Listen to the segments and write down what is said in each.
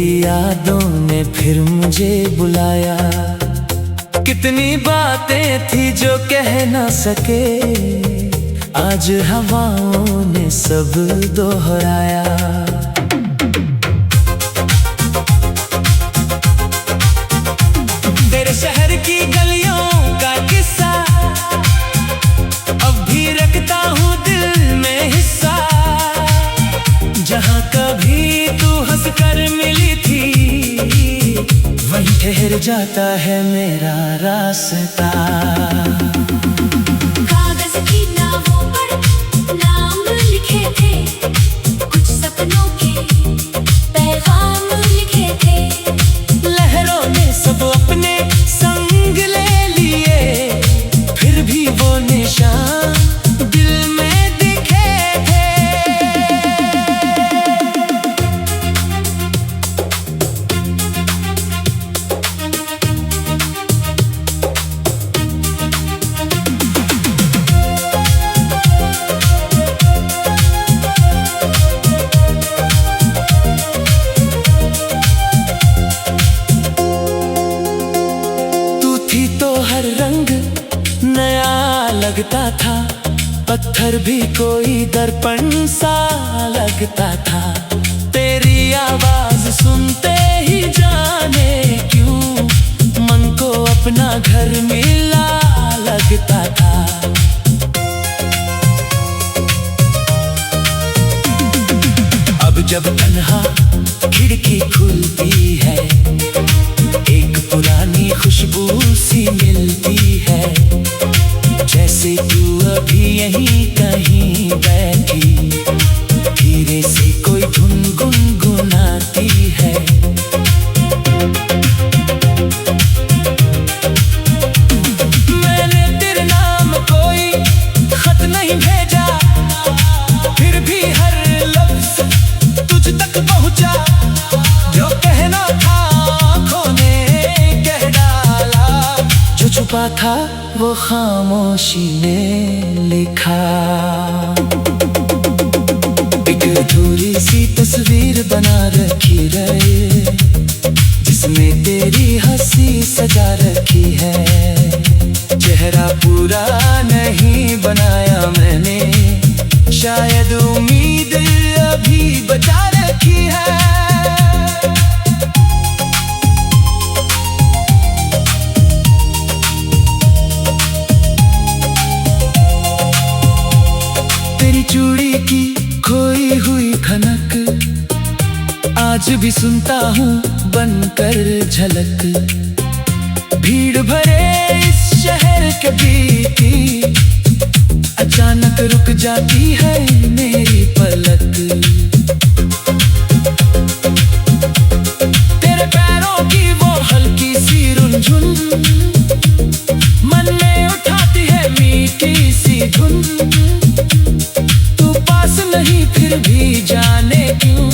यादों ने फिर मुझे बुलाया। कितनी बातें थी जो कह ना सके, आज हवाओं ने सब दोहराया। तेरे शहर की गलियों का किस्सा अब भी रखता हूँ दिल में हिस्सा। जहाँ कभी तू हंस कर मिली थी, वहीं ठहर जाता है मेरा रास्ता। कागज की नावों पर नाम लिखे थे, कुछ सपनों के पैगाम लिखे थे। लहरों ने सब अपने संग ले लिए, फिर भी वो निशान दिल में दिखे थे। हर रंग नया लगता था, पत्थर भी कोई दर्पण सा लगता था। तेरी आवाज सुनते ही जाने क्यों मन को अपना घर मिला लगता था। अब जब तन्हा खिड़की खुलती है, एक पुरानी खुशबू सी मिलती है। जैसे तू अभी यहीं कहीं बैठी, धीरे से कोई धुन गुनगुनाती है। मैंने तेरे नाम कोई खत नहीं भेजा, फिर भी हर लफ्ज तुझ तक पहुंचा। जो कहना था छुपा था वो खामोशी ने लिखा। एक अधूरी सी तस्वीर बना रखी रहे, जिसमें तेरी हंसी सजा रखी है। चेहरा पूरा नहीं बनाया मैंने, शायद उम्मीद अभी बचा रखी है। चूड़ी की खोई हुई खनक आज भी सुनता हूँ बनकर झलक। भीड़ भरे इस शहर के बीच अचानक रुक जाती है मेरी पलक। तेरे पैरों की वो हल्की सी रुनझुन मन में उठाती है मीठी सी धुन। नहीं फिर भी जाने क्यों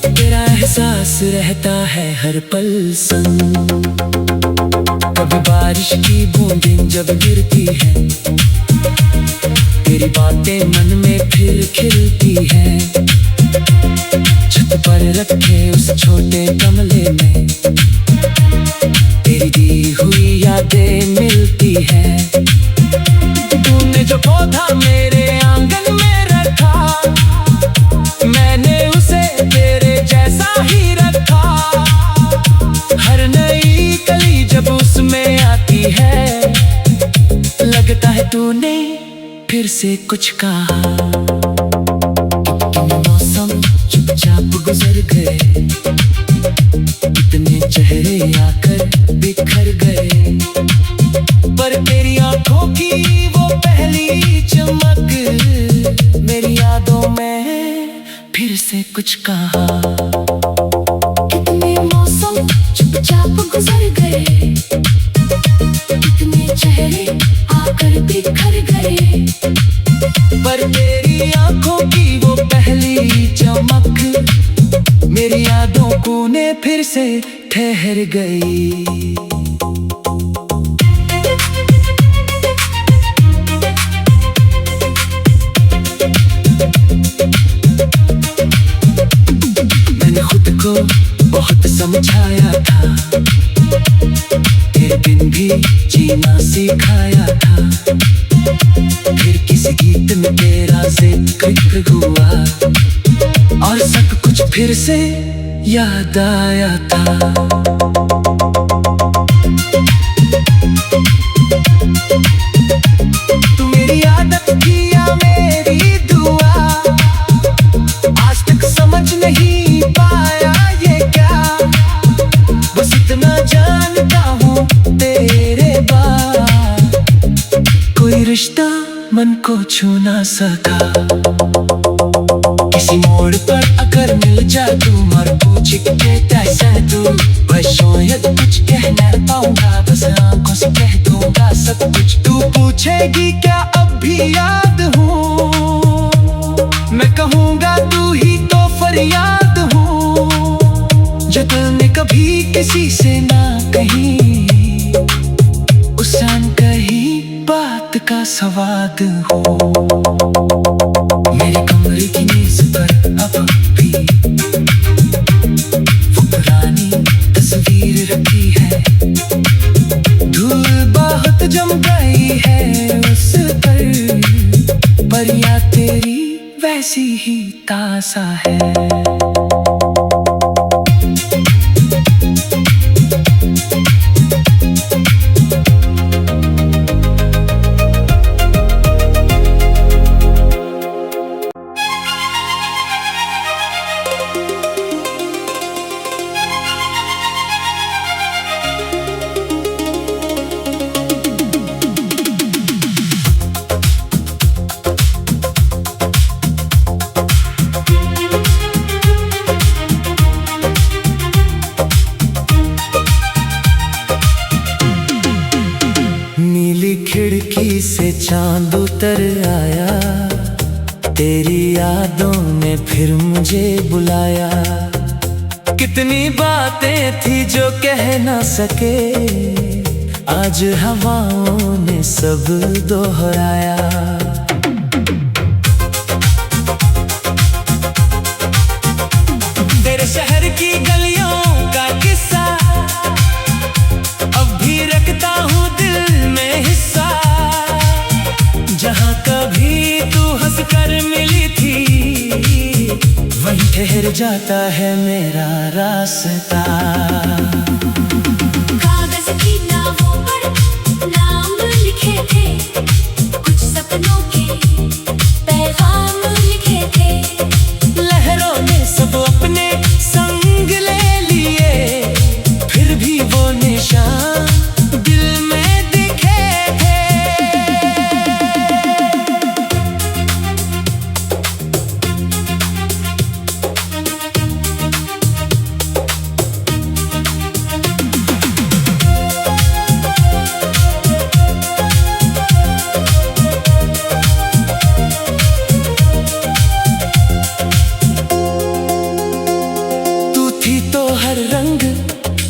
तेरा एहसास रहता है हर पल संग। कभी बारिश की बूंदें जब गिरती है, तेरी बातें मन में फिर खिलती है। छत पर रखे उस छोटे गमले में तेरी दी हुई यादें मिलती है। तूने जो पौधा मेरे आंगन में रखा, मैंने उसे तेरे जैसा ही रखा। हर नई कली जब उसमें आती है, लगता है तूने फिर से कुछ कहा। कितने मौसम चुपचाप गुजर गए, कितने चेहरे आकर बिखर गए, पर तेरी आंखों की वो पहली चमक मेरी यादों में फिर से कुछ कहा। कितने मौसम चुपचाप गुजर गए, कितने चेहरे आकर बिखर गए, पर तेरी आंखों की वो पहली चमक मेरी यादों को ने फिर से ठहर गई। खुद को बहुत समझाया था, तेरे बिन भी जीना सिखाया था। फिर किसी गीत में तेरा जिक्र हुआ और सब कुछ फिर से याद आया था। तू मेरी आदत थी या मेरी दुआ, आज तक समझ नहीं पाया ये क्या। बस इतना जानता हूँ तेरे बाद कोई रिश्ता मन को छू ना सका। किसी मोड़ पर अगर मिल जा तू और पूछे कि कैसा है तू, बस शायद कुछ कह न पाऊंगा, बस आंखों से कह दूंगा सब कुछ। तू पूछेगी क्या अब भी याद हूँ, मैं कहूँगा तू ही तो फरियाद हूँ, जो दिल ने कभी किसी से ना कही, उस अनकही बात का स्वाद हो। मेरे कमरे की मेज पर अब भी वो पुरानी तस्वीर रखी है, धूल बहुत जम गई है उस पर या तेरी वैसी ही ताज़ा है। खिड़की से चांद उतर आया, तेरी यादों ने फिर मुझे बुलाया। कितनी बातें थी जो कह ना सके, आज हवाओं ने सब दोहराया। तेरे शहर की गलियों का किस्सा अब भी रखता हूँ दिल में हिस्सा, जहाँ कभी तू हंसकर मिली थी वहीं ठहर जाता है मेरा रास्ता। कागज की नावों पर नाम लिखे थे, कुछ सपनों के पैगाम लिखे थे। लहरों ने सब अपने संग ले लिए, फिर भी वो निशान दिल में दिखे थे। तू थी तो हर रंग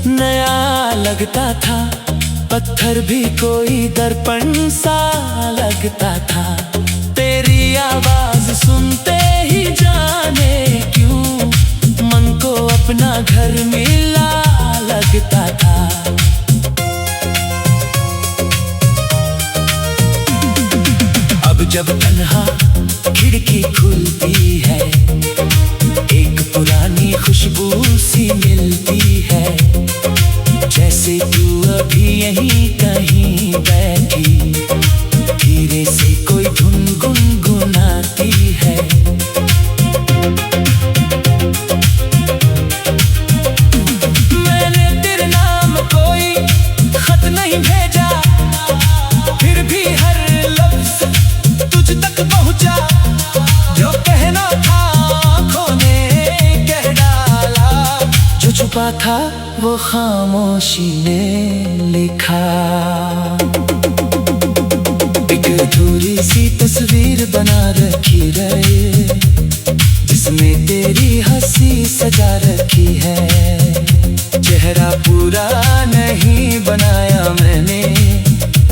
नया लगता था, पत्थर भी कोई दर्पण सा लगता था। तेरी आवाज सुनते ही जाने क्यों मन को अपना घर मिला लगता था। अब जब तन्हा खिड़की खुलती है, एक पुरानी खुशबू सी मिलती है, जैसे तू अभी यहीं कहीं बैठी धीरे से कोई धुन गुनगुनाती है। मैंने तेरे नाम कोई खत नहीं भेजा, फिर भी हर लफ्ज तुझ तक पहुंचा। जो कहना था आँखों ने कह डाला, जो छुपा था वो खामोशी ने लिखा। एक अधूरी सी तस्वीर बना रखी है, जिसमें तेरी हंसी सजा रखी है। चेहरा पूरा नहीं बनाया मैंने,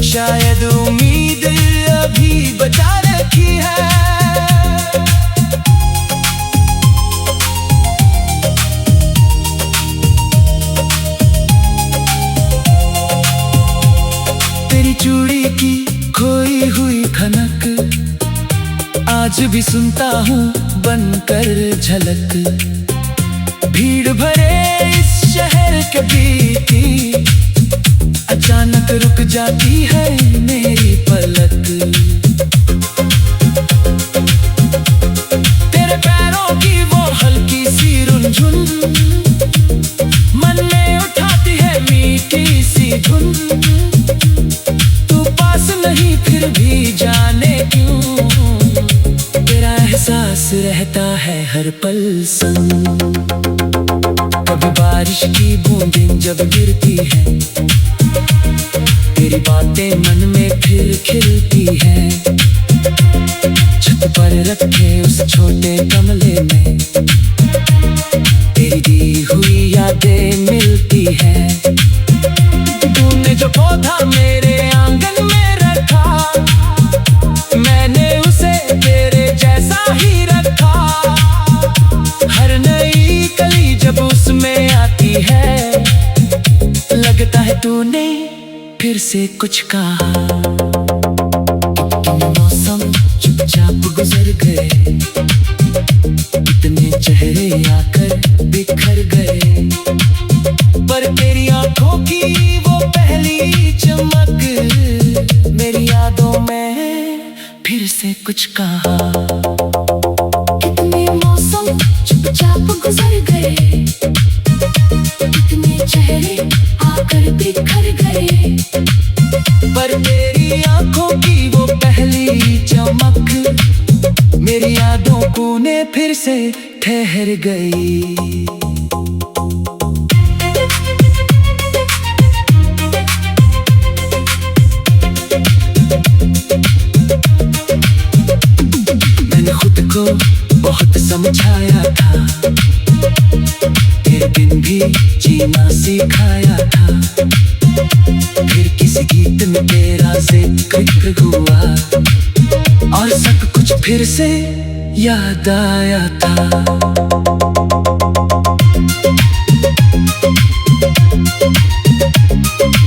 शायद उम्मीद अभी बचा रखी है। आज भी सुनता हूँ बनकर झलक, भीड़ भरे इस शहर के बीती, अचानक रुक जाती है मेरी पलक। तेरे पैरों की वो हल्की सी रुनझुन मन में उठाती है मीठी सी धुन। तू पास नहीं फिर भी जाने क्यों, तेरा एहसास रहता है हर पल संग। कभी बारिश की बूंदें जब गिरती है, तेरी बातें मन में फिर खिलती है। छत पर रखे उस छोटे गमले में तेरी दी हुई यादें मिलती है। तूने जो पौधा मेरे आंगन में रखा, मैंने उसे तेरे जैसा ही रखा। हर नई कली जब उसमें आती है, लगता है तूने फिर से कुछ कहा। कितने मौसम चुपचाप गुजर गए, कितने चेहरे आकर बिखर गए, पर तेरी आंखों की वो पहली चमक मेरी यादों में फिर से कुछ कहा। कितने मौसम चुपचाप गुजर गए, कितने चेहरे आकर बिखर गए, पर तेरी आंखों की वो पहली चमक मेरी यादों को ने फिर से ठहर गई। मैंने खुद को बहुत समझाया था, तेरे बिन भी जीना सिखाया था। फिर किसी गीत में तेरा जिक्र हुआ और सब कुछ फिर से याद आया था।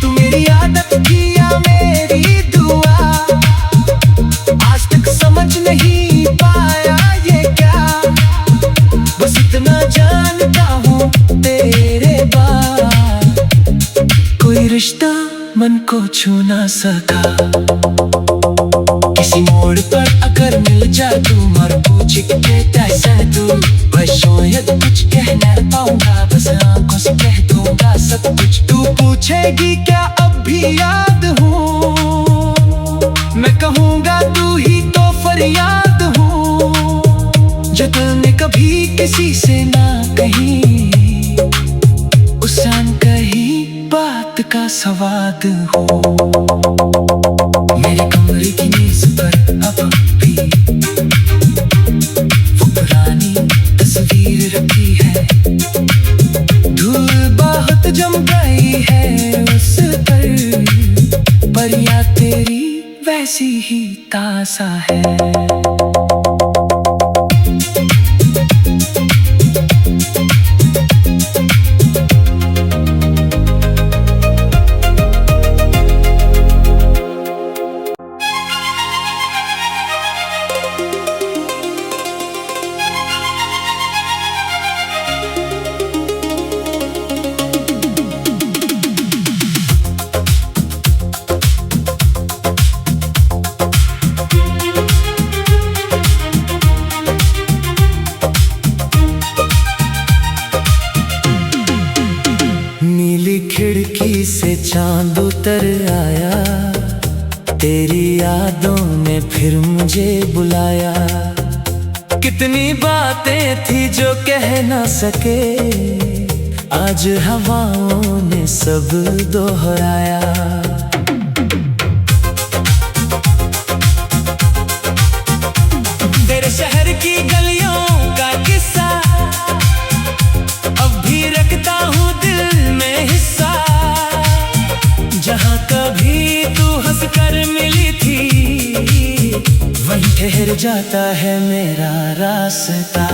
तू मेरी आदत थी या मेरी दुआ, आज तक समझ नहीं पाया ये क्या। बस इतना जानता हूँ तेरे बाद कोई रिश्ता मन को छू ना सका। किसी मोड़ पर अगर मिल जा तू और पूछ के कैसा है तू, मैं शायद कुछ कह ना पाऊंगा, बस आंखों से कह दूंगा सब कुछ। तू पूछेगी क्या अब भी याद हूँ, मैं कहूँगा तू ही तो फरियाद हूँ। जो तुमने कभी किसी से ना कही, उस अनकही बात का स्वाद हो। मेरे कमरे की मेज पर अब भी वो पुरानी तस्वीर रखी है, धूल बहुत जम गई है उस पर याद तेरी वैसी ही ताज़ा है। खिड़की से चांद उतर आया, तेरी यादों ने फिर मुझे बुलाया। कितनी बातें थी जो कह ना सके, आज हवाओं ने सब दोहराया। तेरे शहर की गलियों का किस्सा अब भी रखता हूँ दिल में हिस्सा। जहाँ कभी तू हंसकर मिली थी, वहीं ठहर जाता है मेरा रास्ता।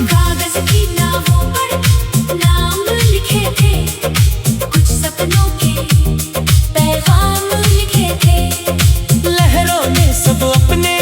कागज की नावों पर नाम लिखे थे, कुछ सपनों के पैगाम लिखे थे। लहरों ने सब अपने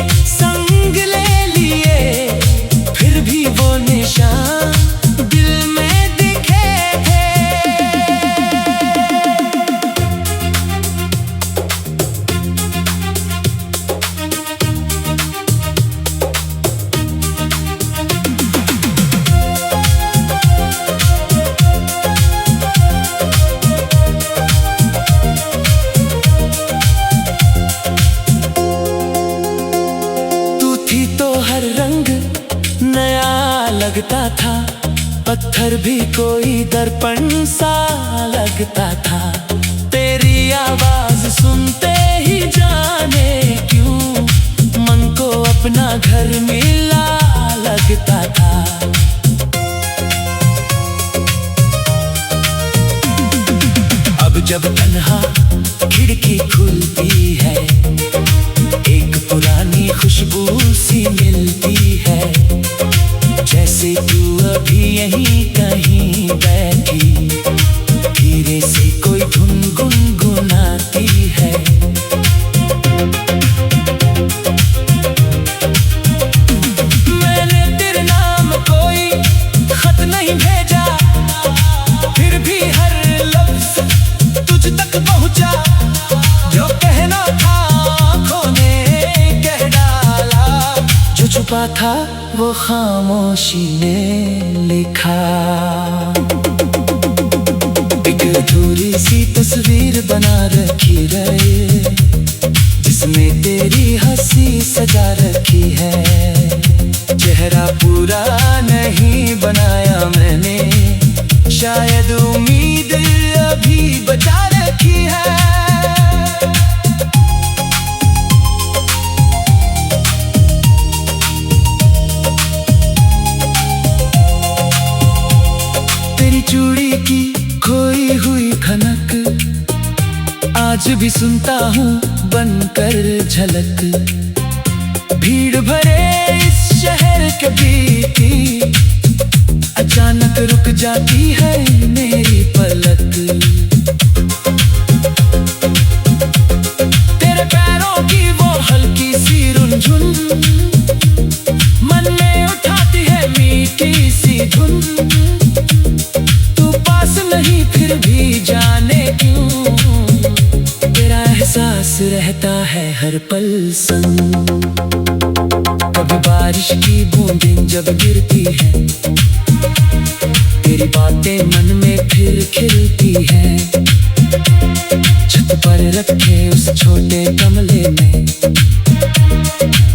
पत्थर भी कोई दर्पण सा लगता था। तेरी आवाज सुनते ही जाने क्यों मन को अपना घर मिला लगता था। अब जब तन्हा खिड़की खुलती है, एक पुरानी खुशबू सी मिलती है। जैसे तू अभी यहीं कहीं बैठी, धीरे से कोई धुन गुनगुनाती है। मैंने तेरे नाम कोई खत नहीं भेजा, फिर भी हर लफ्ज तुझ तक पहुंचा। जो कहना था आँखों ने कह डाला, जो छुपा था वो खामोशी ने लिखा। एक अधूरी सी तस्वीर बना रखी है, जिसमें तेरी हंसी सजा रखी है। चेहरा पूरा नहीं बनाया मैंने, शायद उम्मीद अभी बचा रखी है। तेरी चूड़ी की खोई हुई खनक आज भी सुनता हूँ बनकर झलक। भीड़ भरे इस शहर के बीच अचानक रुक जाती है मेरी पलक। तेरे पैरों की वो हल्की सी रुनझुन मन में उठाती है मीठी सी धुन। तू पास नहीं फिर भी जाने क्यों तेरा एहसास रहता है हर पल संग। कभी बारिश की बूंदें जब गिरती है, तेरी बातें मन में फिर खिलती है। छत पर रखे उस छोटे गमले में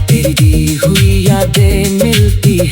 तेरी दी हुई यादें मिलती है।